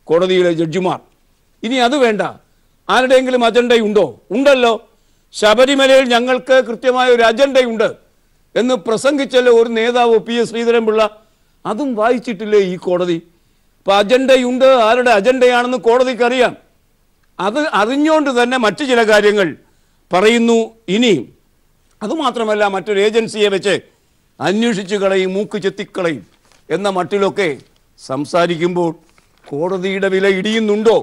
കോടതിയിലെ ജഡ്ജിമാർ. ഇനി അത് വേണ്ട, ആരുടെയെങ്കിലും അജണ്ടയുണ്ടോ? ഉണ്ടല്ലോ. ശബരിമലയിൽ ഞങ്ങൾക്ക് കൃത്യമായ ഒരു അജണ്ടയുണ്ട് എന്ന് പ്രസംഗിച്ചല്ലോ ഒരു നേതാവ് PS ശ്രീധരൻപിള്ള. അതും വായിച്ചിട്ടില്ലേ ഈ കോടതി? അപ്പം അജണ്ടയുണ്ട്, ആരുടെ അജണ്ടയാണെന്ന് കോടതിക്ക് അറിയാം. അത് അറിഞ്ഞുകൊണ്ട് തന്നെ മറ്റു ചില കാര്യങ്ങൾ പറയുന്നു. ഇനിയും അതുമാത്രമല്ല, മറ്റൊരു ഏജൻസിയെ വെച്ച് അന്വേഷിച്ച് കളയും, മൂക്ക് ചെത്തിക്കളയും എന്ന മട്ടിലൊക്കെ സംസാരിക്കുമ്പോൾ കോടതിയുടെ വില ഇടിയുന്നുണ്ടോ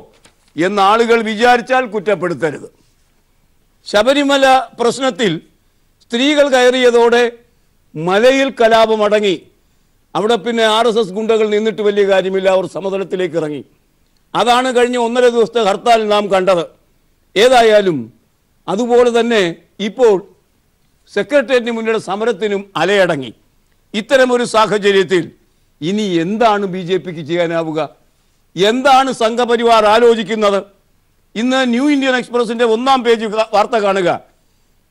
എന്ന് ആളുകൾ വിചാരിച്ചാൽ കുറ്റപ്പെടുത്തരുത്. ശബരിമല പ്രശ്നത്തിൽ സ്ത്രീകൾ കയറിയതോടെ മലയിൽ കലാപമടങ്ങി. അവിടെ പിന്നെ RSS ഗുണ്ടകൾ നിന്നിട്ട് വലിയ കാര്യമില്ല, അവർ സമതലത്തിലേക്ക് ഇറങ്ങി. അതാണ് കഴിഞ്ഞ 1.5 ദിവസത്തെ ഹർത്താൽ നാം കണ്ടത്. ഏതായാലും അതുപോലെ തന്നെ ഇപ്പോൾ സെക്രട്ടേറിയറ്റിന് മുന്നിലെ സമരത്തിനും അലയടങ്ങി. ഇത്തരമൊരു സാഹചര്യത്തിൽ ഇനി എന്താണ് BJPക്ക് ചെയ്യാനാവുക? എന്താണ് സംഘപരിവാർ ആലോചിക്കുന്നത്? ഇന്ന് ന്യൂ ഇന്ത്യൻ എക്സ്പ്രസിന്റെ 1-ാം പേജ് വാർത്ത കാണുക.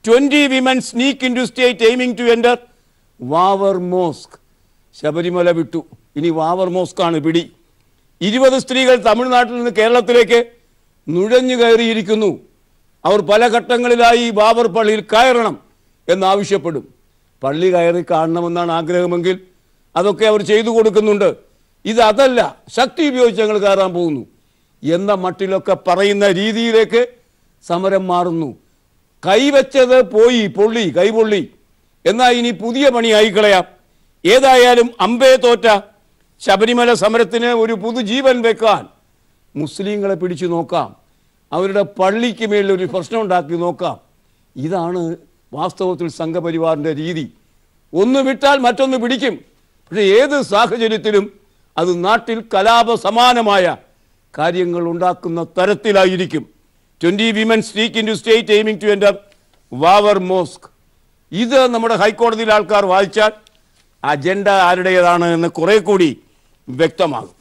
20 women sneak into state aiming to enter Vavar mosque. Sabarimala വിട്ടു, ഇനി വാവർ മോസ്കാണ് പിടി. 20 സ്ത്രീകൾ തമിഴ്നാട്ടിൽ നിന്ന് കേരളത്തിലേക്ക് നുഴഞ്ഞു കയറിയിരിക്കുന്നു. അവർ പല ഘട്ടങ്ങളിലായി ബാബർ പള്ളിയിൽ കയറണം എന്നാവശ്യപ്പെടും. പള്ളി കയറി കാണണമെന്നാണ് ആഗ്രഹമെങ്കിൽ അതൊക്കെ അവർ ചെയ്തു കൊടുക്കുന്നുണ്ട്. ഇതല്ല, ശക്തി ഉപയോഗിച്ച് ഞങ്ങൾ കയറാൻ പോകുന്നു എന്ന മട്ടിലൊക്കെ പറയുന്ന രീതിയിലേക്ക് സമരം മാറുന്നു. കൈവച്ചത് പോയി, പൊള്ളി, കൈപൊള്ളി. എന്നാൽ ഇനി പുതിയ പണിയായി കളയാം. ഏതായാലും അമ്പേ തോറ്റ ശബരിമല സമരത്തിന് ഒരു പുതുജീവൻ വെക്കാൻ മുസ്ലിങ്ങളെ പിടിച്ചു നോക്കാം, അവരുടെ പള്ളിക്ക് മേലൊരു പ്രശ്നം ഉണ്ടാക്കി നോക്കാം. ഇതാണ് വാസ്തവത്തിൽ സംഘപരിവാറിൻ്റെ രീതി. ഒന്ന് വിട്ടാൽ മറ്റൊന്ന് പിടിക്കും. പക്ഷേ ഏത് സാഹചര്യത്തിലും അത് നാട്ടിൽ കലാപ സമാനമായ കാര്യങ്ങൾ ഉണ്ടാക്കുന്ന തരത്തിലായിരിക്കും. 20 women sneak into state aiming to enter Vavar mosque. ഇത് നമ്മുടെ ഹൈക്കോടതിയിൽ ആൾക്കാർ വായിച്ചാൽ അജണ്ട ആരുടേതാണ് എന്ന് കുറെ കൂടി വ്യക്തമാകും.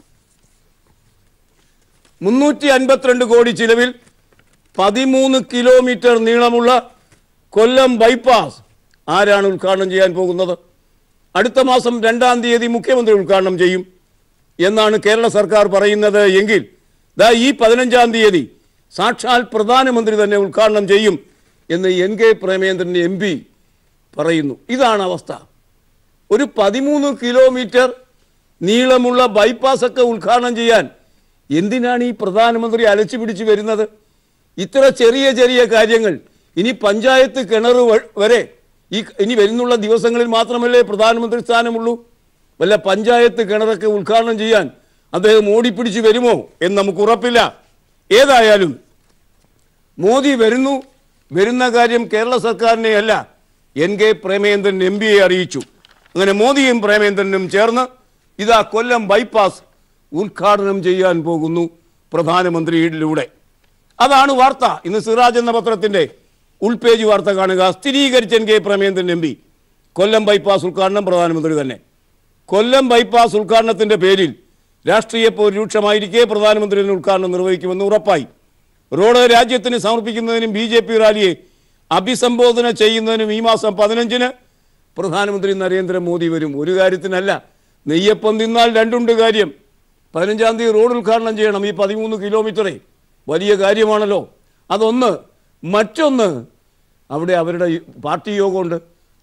352 കോടി ചിലവിൽ 13 കിലോമീറ്റർ നീളമുള്ള കൊല്ലം ബൈപ്പാസ് ആരാണ് ഉദ്ഘാടനം ചെയ്യാൻ പോകുന്നത്? അടുത്ത മാസം 2-ാം തീയതി മുഖ്യമന്ത്രി ഉദ്ഘാടനം ചെയ്യും എന്നാണ് കേരള സർക്കാർ പറയുന്നത്. എങ്കിൽ ഈ 15-ാം തീയതി സാക്ഷാൽ പ്രധാനമന്ത്രി തന്നെ ഉദ്ഘാടനം ചെയ്യും എന്ന് NK പ്രേമചന്ദ്രൻ MP പറയുന്നു. ഇതാണ് അവസ്ഥ. ഒരു 13 കിലോമീറ്റർ നീളമുള്ള ബൈപ്പാസ് ഒക്കെ ഉദ്ഘാടനം ചെയ്യാൻ എന്തിനാണ് ഈ പ്രധാനമന്ത്രി അലച്ചു പിടിച്ച് വരുന്നത്? ഇത്ര ചെറിയ ചെറിയ കാര്യങ്ങൾ, ഇനി പഞ്ചായത്ത് കിണർ വരെ ഇനി വരുന്നുള്ള ദിവസങ്ങളിൽ മാത്രമല്ലേ പ്രധാനമന്ത്രി സ്ഥാനമുള്ളൂ. വല്ല പഞ്ചായത്ത് കിണറൊക്കെ ഉദ്ഘാടനം ചെയ്യാൻ അദ്ദേഹം ഓടിപ്പിടിച്ച് വരുമോ എന്ന് നമുക്ക് ഉറപ്പില്ല. ഏതായാലും മോദി വരുന്ന കാര്യം കേരള സർക്കാരിനെ അല്ല, NK പ്രേമചന്ദ്രൻ MPയെ അറിയിച്ചു. അങ്ങനെ മോദിയും പ്രേമചന്ദ്രനും ചേർന്ന് ഇതാ കൊല്ലം ബൈപ്പാസ് ഉദ്ഘാടനം ചെയ്യാൻ പോകുന്നു പ്രധാനമന്ത്രിയിലൂടെ. അതാണ് വാർത്ത. ഇന്ന് സിറാജ് എന്ന പത്രത്തിന്റെ ഉൾപേജ് വാർത്ത കാണുക. സ്ഥിരീകരിച്ച NK പ്രേമചന്ദ്രൻ MP കൊല്ലം ബൈപ്പാസ് ഉദ്ഘാടനം പ്രധാനമന്ത്രി തന്നെ. കൊല്ലം ബൈപ്പാസ് ഉദ്ഘാടനത്തിന്റെ പേരിൽ രാഷ്ട്രീയ പോര് രൂക്ഷമായിരിക്കെ പ്രധാനമന്ത്രി ഉദ്ഘാടനം നിർവഹിക്കുമെന്ന് ഉറപ്പായി. റോഡ് രാജ്യത്തിന് സമർപ്പിക്കുന്നതിനും BJP റാലിയെ അഭിസംബോധന ചെയ്യുന്നതിനും ഈ മാസം 15-ന് പ്രധാനമന്ത്രി നരേന്ദ്രമോദി വരും. ഒരു കാര്യത്തിനല്ല, നെയ്യപ്പം തിന്നാൽ രണ്ടുണ്ട് കാര്യം. 15-ാം തീയതി റോഡ് ഉദ്ഘാടനം ചെയ്യണം. ഈ 13 കിലോമീറ്ററെ വലിയ കാര്യമാണല്ലോ. അതൊന്ന്. മറ്റൊന്ന്, അവിടെ അവരുടെ പാർട്ടി യോഗമുണ്ട്,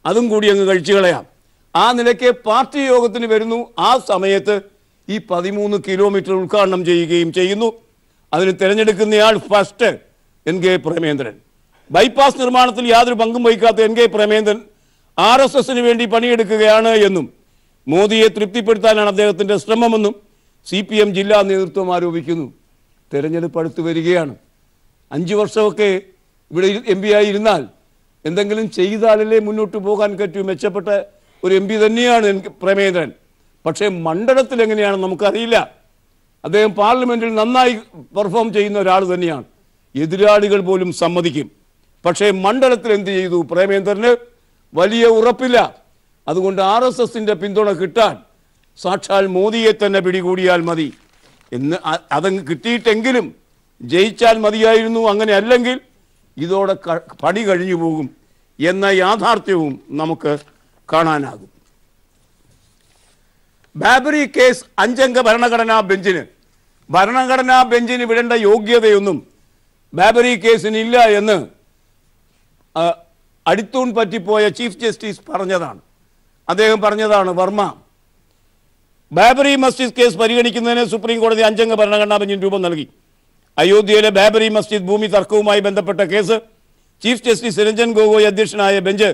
അതും കൂടി അങ്ങ് കഴിച്ചു കളയാം. ആ നിലയ്ക്ക് പാർട്ടി യോഗത്തിന് വരുന്നു. ആ സമയത്ത് ഈ 13 കിലോമീറ്റർ ഉദ്ഘാടനം ചെയ്യുകയും ചെയ്യുന്നു. അതിന് തിരഞ്ഞെടുക്കുന്നയാൾ ഫസ്റ്റ് NK പ്രേമചന്ദ്രൻ. ബൈപ്പാസ് നിർമ്മാണത്തിൽ യാതൊരു പങ്കും വഹിക്കാത്ത NK പ്രേമചന്ദ്രൻ RSSന് വേണ്ടി പണിയെടുക്കുകയാണ് എന്നും മോദിയെ തൃപ്തിപ്പെടുത്താനാണ് അദ്ദേഹത്തിൻ്റെ ശ്രമമെന്നും CPM ജില്ലാ നേതൃത്വം ആരോപിക്കുന്നു. തെരഞ്ഞെടുപ്പ് അടുത്ത് വരികയാണ്. 5 വർഷമൊക്കെ ഇവിടെ MP ആയിരുന്നാൽ എന്തെങ്കിലും ചെയ്താലല്ലേ മുന്നോട്ട് പോകാൻ പറ്റൂ. മെച്ചപ്പെട്ട ഒരു MP തന്നെയാണ് പ്രേമചന്ദ്രൻ. പക്ഷേ മണ്ഡലത്തിൽ എങ്ങനെയാണെന്ന് നമുക്കറിയില്ല. അദ്ദേഹം പാർലമെന്റിൽ നന്നായി പെർഫോം ചെയ്യുന്ന ഒരാൾ തന്നെയാണ്. എതിരാളികൾ പോലും സമ്മതിക്കും. പക്ഷേ മണ്ഡലത്തിൽ എന്ത് ചെയ്തു? പ്രേമേന്ദ്രന് വലിയ ഉറപ്പില്ല. അതുകൊണ്ട് RSSന്റെ പിന്തുണ കിട്ടാൻ സാക്ഷാൽ മോദിയെ തന്നെ പിടികൂടിയാൽ മതി എന്ന് അതങ്ങ് കിട്ടിയിട്ടെങ്കിലും ജയിച്ചാൽ മതിയായിരുന്നു. അങ്ങനെ അല്ലെങ്കിൽ ഇതോടെ പണി കഴിഞ്ഞു പോകും എന്ന യാഥാർത്ഥ്യവും നമുക്ക് കാണാനാകും. ബാബറി കേസ് 5 അംഗ ഭരണഘടനാ ബെഞ്ചിന് വിടേണ്ട യോഗ്യതയൊന്നും ബാബറി കേസിനില്ല എന്ന് അടിത്തൂൺ പറ്റിപ്പോയ ചീഫ് ജസ്റ്റിസ് പറഞ്ഞതാണ്. അദ്ദേഹം പറഞ്ഞതാണ്, വർമ്മ ബാബറി മസ്ജിദ് കേസ് പരിഗണിക്കുന്നതിന് സുപ്രീം കോടതി 5 അംഗ ഭരണഘടനാ ബെഞ്ചിന് രൂപം നൽകി. അയോധ്യയിലെ ബാബറി മസ്ജിദ് ഭൂമി തർക്കവുമായി ബന്ധപ്പെട്ട case chief justice Ranjan Gogoi അധ്യക്ഷനായ ബെഞ്ച്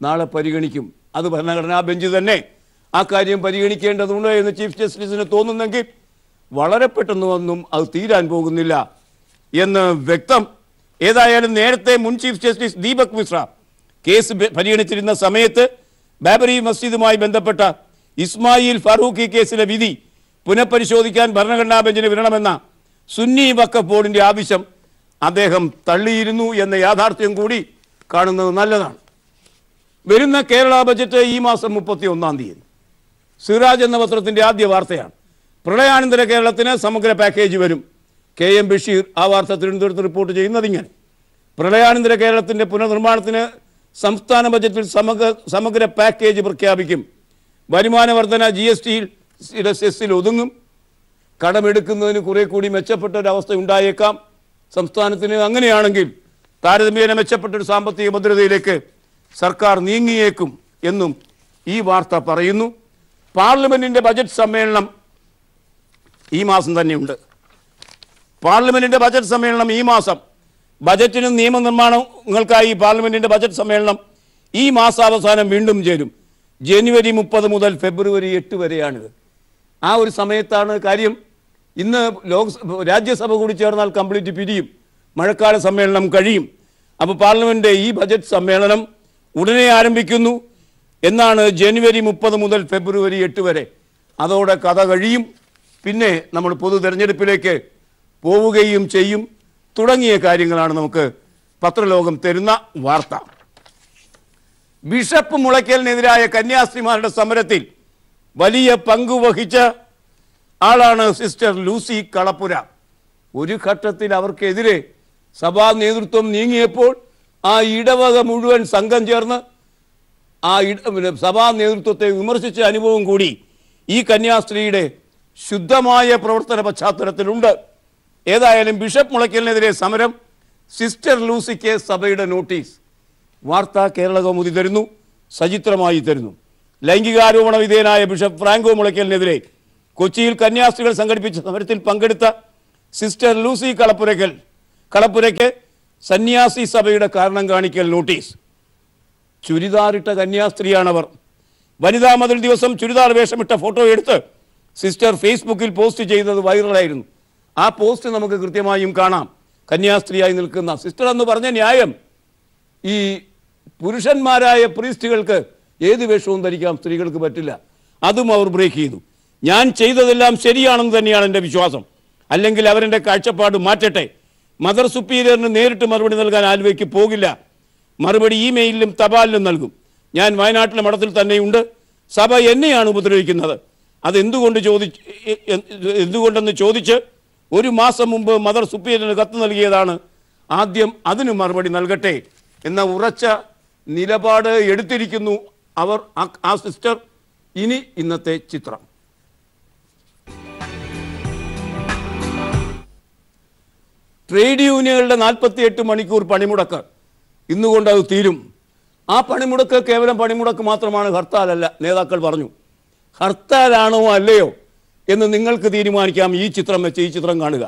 നാളെ പരിഗണിക്കും. അത് ഭരണഘടനാ ബെഞ്ച് തന്നെ ആ കാര്യം പരിഗണിക്കേണ്ടതുണ്ട് എന്ന് ചീഫ് ജസ്റ്റിസിന് തോന്നുന്നെങ്കിൽ വളരെ പെട്ടെന്നൊന്നും അത് തീരാൻ പോകുന്നില്ല എന്ന് വ്യക്തം. ഏതായാലും നേരത്തെ മുൻ chief justice Deepak Misra case പരിഗണിച്ചിരുന്ന സമയത്ത് ബാബറി മസ്ജിദുമായി ബന്ധപ്പെട്ട ഇസ്മായിൽ ഫാറൂഖി കേസിലെ വിധി പുനഃപരിശോധിക്കാൻ ഭരണഘടനാ ബെഞ്ചിന് വിടണമെന്ന സുന്നി വഖഫ് ബോർഡിന്റെ ആവശ്യം അദ്ദേഹം തള്ളിയിരുന്നു എന്ന യാഥാർത്ഥ്യം കൂടി കാണുന്നത് നല്ലതാണ്. വരുന്ന കേരള ബജറ്റ് ഈ മാസം 31-ാം തീയതി. സിറാജ് എന്ന പത്രത്തിന്റെ ആദ്യ വാർത്തയാണ്. പ്രളയാനന്തര കേരളത്തിന് സമഗ്ര പാക്കേജ് വരും. KM ബഷീർ ആ വാർത്ത തിരുവനന്തപുരത്ത് റിപ്പോർട്ട് ചെയ്യുന്നത് ഇങ്ങനെ: പ്രളയാനന്തര കേരളത്തിന്റെ പുനർനിർമ്മാണത്തിന് സംസ്ഥാന ബജറ്റിൽ സമഗ്ര പാക്കേജ് പ്രഖ്യാപിക്കും. വരുമാന വർധന GSTയിൽ സെസ്സിൽ ഒതുങ്ങും. കടമെടുക്കുന്നതിന് കുറെ കൂടി മെച്ചപ്പെട്ട ഒരവസ്ഥ ഉണ്ടായേക്കാം സംസ്ഥാനത്തിന്. അങ്ങനെയാണെങ്കിൽ താരതമ്യേന മെച്ചപ്പെട്ടൊരു സാമ്പത്തിക ഭദ്രതയിലേക്ക് സർക്കാർ നീങ്ങിയേക്കും എന്നും ഈ വാർത്ത പറയുന്നു. പാർലമെന്റിന്റെ ബജറ്റ് സമ്മേളനം ഈ മാസം തന്നെയുണ്ട്. പാർലമെന്റിന്റെ ബജറ്റ് സമ്മേളനം ഈ മാസം. ബജറ്റിനും നിയമനിർമ്മാണങ്ങൾക്കായി പാർലമെന്റിന്റെ ബജറ്റ് സമ്മേളനം ഈ മാസാവസാനം വീണ്ടും ചേരും. ജനുവരി 30 മുതൽ ഫെബ്രുവരി 8 വരെയാണിത്. ആ ഒരു സമയത്താണ് കാര്യം. ഇന്ന് രാജ്യസഭ കൂടി ചേർന്നാൽ കംപ്ലീറ്റ് പിരിയും. മഴക്കാല സമ്മേളനം കഴിയും. അപ്പോൾ പാർലമെന്റ് ഈ ബജറ്റ് സമ്മേളനം ഉടനെ ആരംഭിക്കുന്നു എന്നാണ്. ജനുവരി 30 മുതൽ ഫെബ്രുവരി 8 വരെ. അതോടെ കഥ കഴിയും. പിന്നെ നമ്മൾ പൊതു തെരഞ്ഞെടുപ്പിലേക്ക് പോവുകയും ചെയ്യും. തുടങ്ങിയ കാര്യങ്ങളാണ് നമുക്ക് പത്രലോകം തരുന്ന വാർത്ത. ബിഷപ്പ് മുളയ്ക്കലിനെതിരായ കന്യാസ്ത്രീമാരുടെ സമരത്തിൽ വലിയ പങ്കുവഹിച്ച ആളാണ് സിസ്റ്റർ ലൂസി കളപ്പുര. ഒരു ഘട്ടത്തിൽ അവർക്കെതിരെ സഭാ നേതൃത്വം നീങ്ങിയപ്പോൾ ആ ഇടവക മുഴുവൻ സംഘം ചേർന്ന് ആ സഭാ നേതൃത്വത്തെ വിമർശിച്ച അനുഭവം കൂടി ഈ കന്യാസ്ത്രീയുടെ ശുദ്ധമായ പ്രവർത്തന പശ്ചാത്തലത്തിലുണ്ട്. ഏതായാലും ബിഷപ്പ് മുളയ്ക്കലിനെതിരെ സമരം, സിസ്റ്റർ ലൂസിക്ക് സഭയുടെ നോട്ടീസ്. വാർത്ത കേരള കൗമുദി തരുന്നു, സചിത്രമായി തരുന്നു. ലൈംഗികാരോപണ വിധേയനായ ബിഷപ്പ് ഫ്രാങ്കോ മുളയ്ക്കലിനെതിരെ കൊച്ചിയിൽ കന്യാസ്ത്രീകൾ സംഘടിപ്പിച്ച സമരത്തിൽ പങ്കെടുത്ത സിസ്റ്റർ ലൂസി കളപ്പുരയ്ക്ക് സന്യാസി സഭയുടെ കാരണം കാണിക്കൽ നോട്ടീസ്. ചുരിദാറിട്ട കന്യാസ്ത്രീയാണവർ. വനിതാ മതിൽ ദിവസം ചുരിദാർ വേഷമിട്ട ഫോട്ടോ എടുത്ത് സിസ്റ്റർ ഫേസ്ബുക്കിൽ പോസ്റ്റ് ചെയ്തത് വൈറലായിരുന്നു. ആ പോസ്റ്റ് നമുക്ക് കൃത്യമായും കാണാം. കന്യാസ്ത്രീയായി നിൽക്കുന്ന സിസ്റ്റർ എന്ന് പറഞ്ഞ ന്യായം, ഈ പുരുഷന്മാരായ പ്രീസ്റ്റുകൾക്ക് ഏത് വേഷവും ധരിക്കാം, സ്ത്രീകൾക്ക് പറ്റില്ല. അതും അവർ ബ്രേക്ക് ചെയ്തു. ഞാൻ ചെയ്തതെല്ലാം ശരിയാണെന്ന് തന്നെയാണ് എൻ്റെ വിശ്വാസം. അല്ലെങ്കിൽ അവരെൻ്റെ കാഴ്ചപ്പാട് മാറ്റട്ടെ. മദർ സുപ്പീരിയറിന് നേരിട്ട് മറുപടി നൽകാൻ ആലുവയ്ക്ക് പോകില്ല. മറുപടി ഇമെയിലിലും തപാലിലും നൽകും. ഞാൻ വയനാട്ടിലെ മഠത്തിൽ തന്നെയുണ്ട്. സഭ എന്നെയാണ് ഉപദ്രവിക്കുന്നത്. എന്തുകൊണ്ടെന്ന് ചോദിച്ച് 1 മാസം മുമ്പ് മദർ സുപ്പീരിയറിന് കത്ത് നൽകിയതാണ്. ആദ്യം അതിന് മറുപടി നൽകട്ടെ എന്ന ഉറച്ച നിലപാട് എടുത്തിരിക്കുന്നു അവർ, ആ സിസ്റ്റർ. ഇനി ഇന്നത്തെ ചിത്രം. ട്രേഡ് യൂണിയനുകളുടെ 48 മണിക്കൂർ പണിമുടക്ക് ഇന്നുകൊണ്ട് അത് തീരും. ആ പണിമുടക്ക് കേവലം പണിമുടക്ക് മാത്രമാണ്, ഹർത്താലല്ല. നേതാക്കൾ പറഞ്ഞു. ഹർത്താലാണോ അല്ലയോ എന്ന് നിങ്ങൾക്ക് തീരുമാനിക്കാം. ഈ ചിത്രം വെച്ച് ഈ ചിത്രം കാണുക.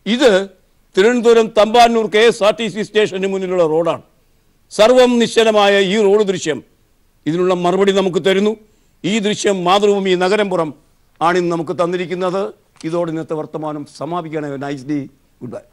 ഇത് തിരുവനന്തപുരം തമ്പാനൂർ KSRTC സ്റ്റേഷന് മുന്നിലുള്ള റോഡാണ്. സർവം നിശ്ചലമായ ഈ റോഡ് ദൃശ്യം ഇതിനുള്ള മറുപടി നമുക്ക് തരുന്നു. ഈ ദൃശ്യം മാതൃഭൂമി നഗരംപുറം ആണിന്ന് നമുക്ക് തന്നിരിക്കുന്നത്. ഇതോടെ ഇന്നത്തെ വർത്തമാനം സമാപിക്കുകയാണ്. Nice day, good bye.